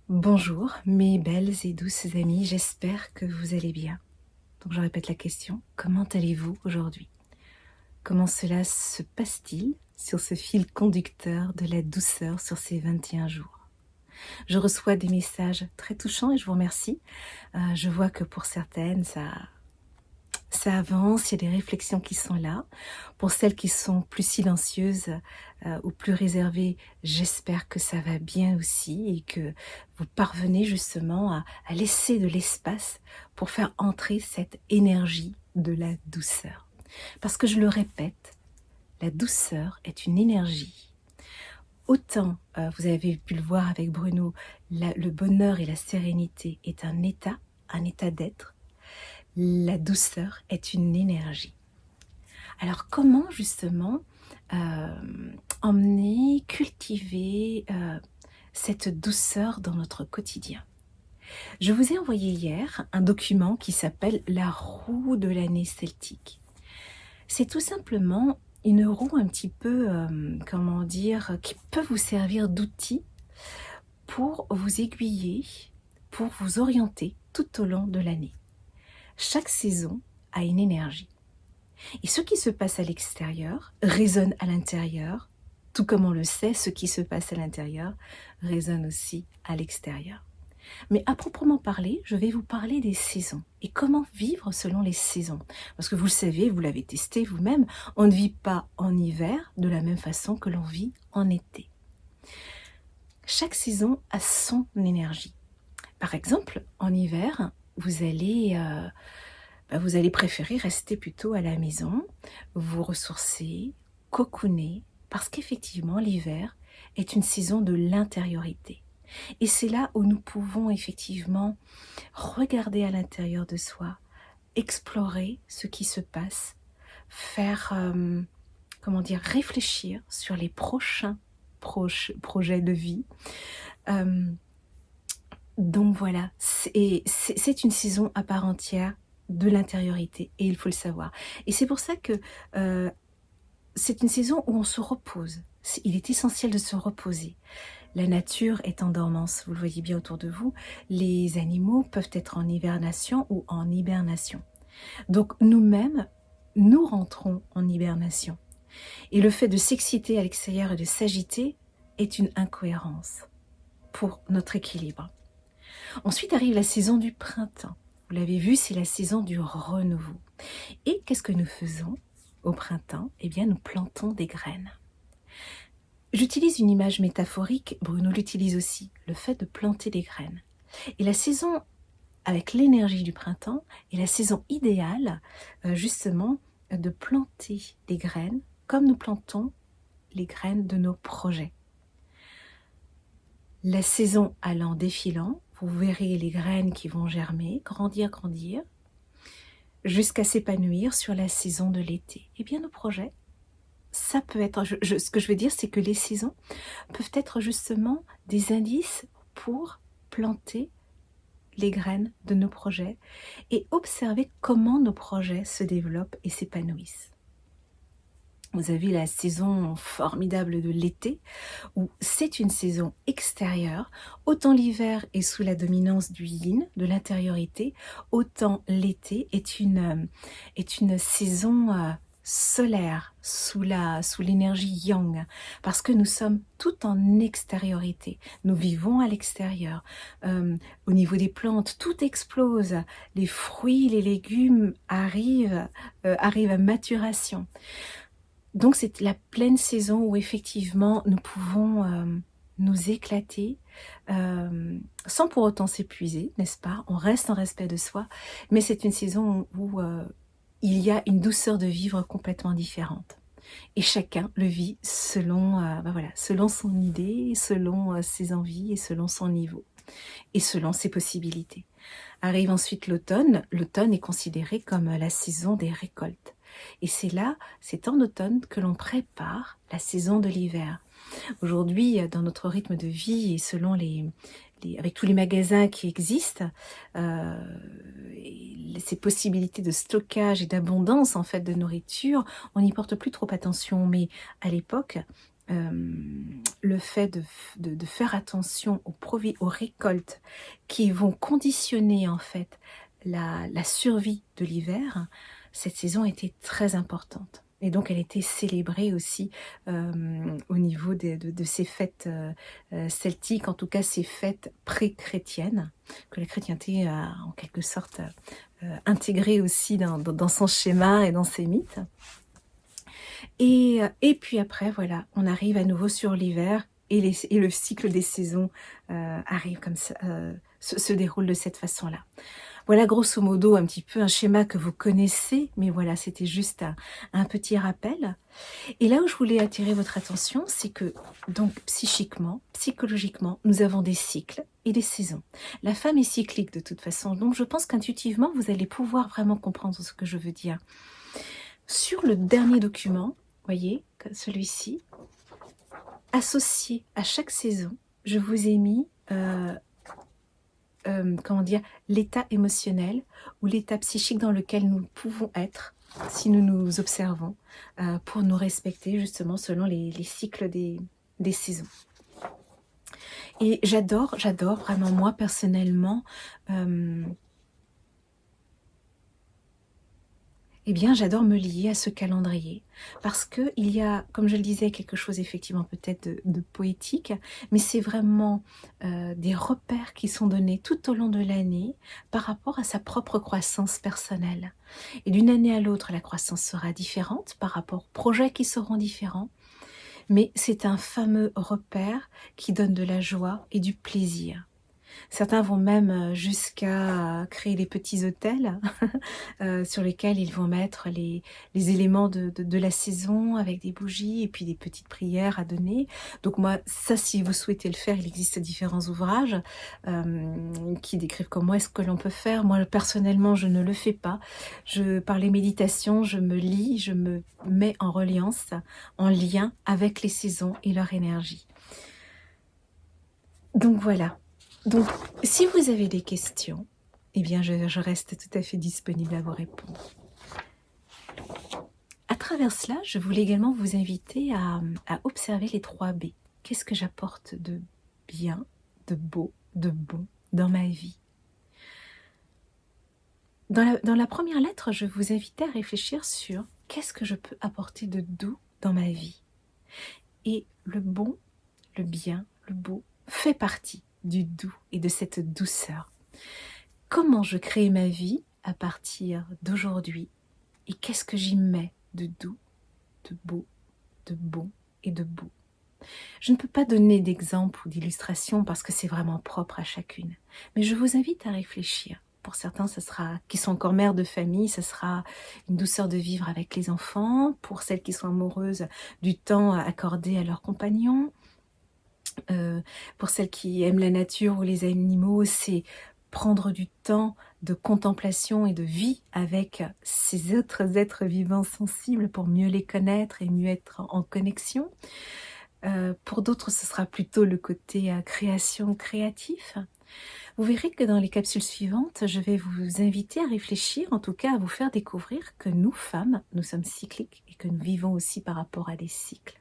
Bonjour mes belles et douces amies, j'espère que vous allez bien. Donc je répète la question, comment allez-vous aujourd'hui? Comment cela se passe-t-il sur ce fil conducteur de la douceur sur ces 21 jours? Je reçois des messages très touchants et je vous remercie. Je vois que pour certaines, ça avance, il y a des réflexions qui sont là. Pour celles qui sont plus silencieuses ou plus réservées, j'espère que ça va bien aussi et que vous parvenez justement à laisser de l'espace pour faire entrer cette énergie de la douceur. Parce que je le répète, la douceur est une énergie. Autant, vous avez pu le voir avec Bruno, le bonheur et la sérénité est un état d'être. La douceur est une énergie. Alors comment justement emmener, cultiver cette douceur dans notre quotidien? Je vous ai envoyé hier un document qui s'appelle la roue de l'année celtique. C'est tout simplement une roue un petit peu, comment dire, qui peut vous servir d'outil pour vous aiguiller, pour vous orienter tout au long de l'année. Chaque saison a une énergie. Et ce qui se passe à l'extérieur résonne à l'intérieur, tout comme on le sait, ce qui se passe à l'intérieur résonne aussi à l'extérieur. Mais à proprement parler, je vais vous parler des saisons et comment vivre selon les saisons. Parce que vous le savez, vous l'avez testé vous-même, on ne vit pas en hiver de la même façon que l'on vit en été. Chaque saison a son énergie. Par exemple, en hiver, vous allez préférer rester plutôt à la maison, vous ressourcer, cocooner, parce qu'effectivement l'hiver est une saison de l'intériorité. Et c'est là où nous pouvons effectivement regarder à l'intérieur de soi, explorer ce qui se passe, faire, réfléchir sur les prochains projets de vie. Donc voilà, c'est une saison à part entière de l'intériorité et il faut le savoir. Et c'est pour ça que c'est une saison où on se repose. Il est essentiel de se reposer. La nature est en dormance, vous le voyez bien autour de vous. Les animaux peuvent être en hibernation ou en hibernation. Donc nous-mêmes, nous rentrons en hibernation. Et le fait de s'exciter à l'extérieur et de s'agiter est une incohérence pour notre équilibre. Ensuite arrive la saison du printemps. Vous l'avez vu, c'est la saison du renouveau. Et qu'est-ce que nous faisons au printemps? Eh bien, nous plantons des graines. J'utilise une image métaphorique, Bruno l'utilise aussi, le fait de planter des graines. Et la saison avec l'énergie du printemps est la saison idéale, justement, de planter des graines comme nous plantons les graines de nos projets. La saison allant défilant, vous verrez les graines qui vont germer, grandir, jusqu'à s'épanouir sur la saison de l'été. Eh bien, nos projets, ça peut être, ce que je veux dire, c'est que les saisons peuvent être justement des indices pour planter les graines de nos projets et observer comment nos projets se développent et s'épanouissent. Vous avez la saison formidable de l'été, où c'est une saison extérieure. Autant l'hiver est sous la dominance du yin, de l'intériorité, autant l'été est une saison solaire, sous l'énergie yang, parce que nous sommes tout en extériorité. Nous vivons à l'extérieur. Au niveau des plantes, tout explose. Les fruits, les légumes arrivent à maturation. Donc c'est la pleine saison où effectivement nous pouvons nous éclater sans pour autant s'épuiser, n'est-ce pas? On reste en respect de soi, mais c'est une saison où il y a une douceur de vivre complètement différente. Et chacun le vit selon, selon son idée, selon ses envies et selon son niveau et selon ses possibilités. Arrive ensuite l'automne. L'automne est considéré comme la saison des récoltes. Et c'est en automne que l'on prépare la saison de l'hiver. Aujourd'hui, dans notre rythme de vie et selon avec tous les magasins qui existent, et ces possibilités de stockage et d'abondance en fait de nourriture, on n'y porte plus trop attention. Mais à l'époque, le fait de faire attention aux récoltes qui vont conditionner en fait la survie de l'hiver, cette saison était très importante. Et donc elle était célébrée aussi au niveau de ces fêtes celtiques, en tout cas ces fêtes pré-chrétiennes, que la chrétienté a en quelque sorte intégré aussi dans son schéma et dans ses mythes. Et puis après, voilà, on arrive à nouveau sur l'hiver et le cycle des saisons arrive comme ça, se déroule de cette façon-là. Voilà grosso modo un petit peu un schéma que vous connaissez, mais voilà, c'était juste un petit rappel. Et là où je voulais attirer votre attention, c'est que donc psychiquement, psychologiquement, nous avons des cycles et des saisons. La femme est cyclique de toute façon, donc je pense qu'intuitivement, vous allez pouvoir vraiment comprendre ce que je veux dire. Sur le dernier document, voyez, celui-ci, associé à chaque saison, je vous ai mis comment dire, l'état émotionnel ou l'état psychique dans lequel nous pouvons être si nous nous observons pour nous respecter justement selon les cycles des saisons. Et j'adore vraiment moi personnellement eh bien, j'adore me lier à ce calendrier parce qu'il y a, comme je le disais, quelque chose effectivement peut-être de poétique, mais c'est vraiment des repères qui sont donnés tout au long de l'année par rapport à sa propre croissance personnelle. Et d'une année à l'autre, la croissance sera différente par rapport aux projets qui seront différents, mais c'est un fameux repère qui donne de la joie et du plaisir. Certains vont même jusqu'à créer des petits hôtels sur lesquels ils vont mettre les éléments de la saison avec des bougies et puis des petites prières à donner. Donc moi, ça, si vous souhaitez le faire, il existe différents ouvrages qui décrivent comment est-ce que l'on peut faire. Moi, personnellement, je ne le fais pas. Par les méditations, je me lie, je me mets en reliance, en lien avec les saisons et leur énergie. Donc voilà. Donc, si vous avez des questions, eh bien, je reste tout à fait disponible à vous répondre. À travers cela, je voulais également vous inviter à observer les 3 B. Qu'est-ce que j'apporte de bien, de beau, de bon dans ma vie? Dans la première lettre, je vous invitais à réfléchir sur qu'est-ce que je peux apporter de doux dans ma vie. Et le bon, le bien, le beau fait partie du doux et de cette douceur. Comment je crée ma vie à partir d'aujourd'hui et qu'est-ce que j'y mets de doux, de beau, de bon et de beau. Je ne peux pas donner d'exemple ou d'illustration parce que c'est vraiment propre à chacune, mais je vous invite à réfléchir. Pour certains, qui sont encore mères de famille, ce sera une douceur de vivre avec les enfants. Pour celles qui sont amoureuses, du temps accordé à leurs compagnons. Pour celles qui aiment la nature ou les animaux, c'est prendre du temps de contemplation et de vie avec ces autres êtres vivants sensibles pour mieux les connaître et mieux être en connexion. Pour d'autres, ce sera plutôt le côté création créatif. Vous verrez que dans les capsules suivantes, je vais vous inviter à réfléchir, en tout cas à vous faire découvrir que nous, femmes, nous sommes cycliques et que nous vivons aussi par rapport à des cycles.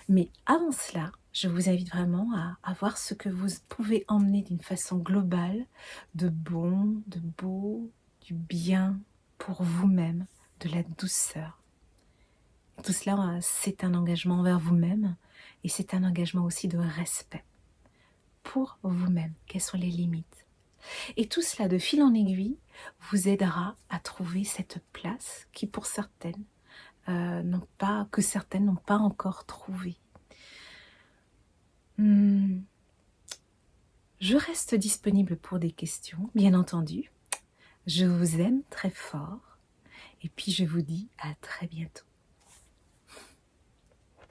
Mais avant cela, je vous invite vraiment à voir ce que vous pouvez emmener d'une façon globale, de bon, de beau, du bien pour vous-même, de la douceur. Et tout cela, c'est un engagement envers vous-même et c'est un engagement aussi de respect pour vous-même. Quelles sont les limites? Et tout cela, de fil en aiguille, vous aidera à trouver cette place qui, pour certaines, certaines n'ont pas encore trouvé. Je reste disponible pour des questions, bien entendu. Je vous aime très fort et puis je vous dis à très bientôt.